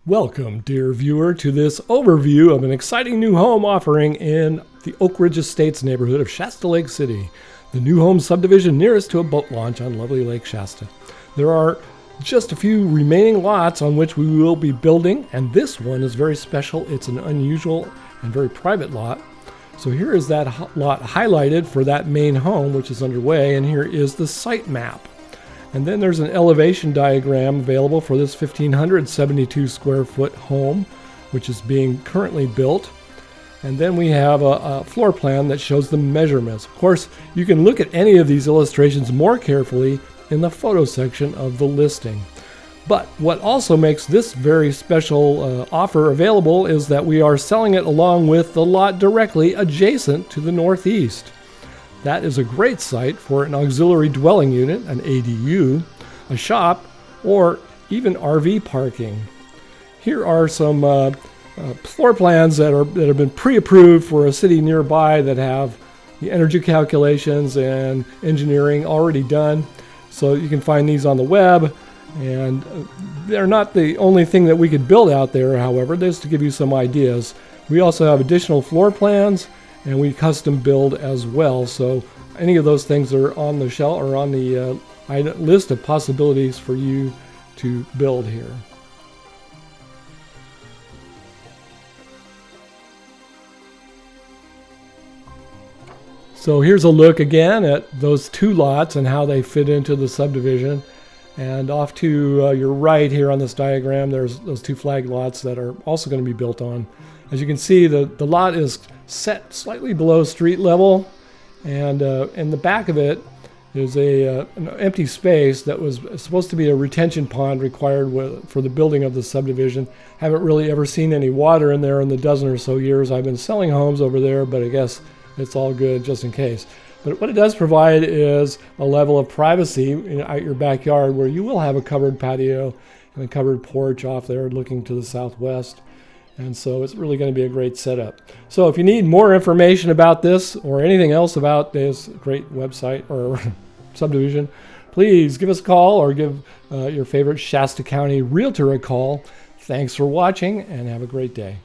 Welcome, dear viewer, to this overview of an exciting new home offering in the Oakridge Estates neighborhood of Shasta Lake City, the new home subdivision nearest to a boat launch on lovely Lake Shasta. There are just a few remaining lots on which we will be building, and this one is very special. It's an unusual and very private lot. So here is that lot highlighted for that main home, which is underway, and here is the site map. And then there's an elevation diagram available for this 1,572 square foot home, which is being currently built. And then we have a floor plan that shows the measurements. Of course, you can look at any of these illustrations more carefully in the photo section of the listing. But what also makes this very special offer available is that we are selling it along with the lot directly adjacent to the northeast. That is a great site for an auxiliary dwelling unit, an ADU, a shop, or even RV parking. Here are some floor plans that have been pre-approved for a city nearby that have the energy calculations and engineering already done. So you can find these on the web, and they're not the only thing that we could build out there, however, just to give you some ideas. We also have additional floor plans, and we custom build as well. So any of those things are on the shelf or on the list of possibilities for you to build here. So here's a look again at those two lots and how they fit into the subdivision. And off to your right here on this diagram, there's those two flag lots that are also going to be built on. As you can see, the lot is set slightly below street level, and in the back of it is an empty space that was supposed to be a retention pond required for the building of the subdivision. Haven't really ever seen any water in there in the dozen or so years I've been selling homes over there, but I guess it's all good just in case. But what it does provide is a level of privacy out your backyard where you will have a covered patio and a covered porch off there looking to the southwest. And so it's really going to be a great setup. So if you need more information about this or anything else about this great website or subdivision, please give us a call or give your favorite Shasta County realtor a call. Thanks for watching and have a great day.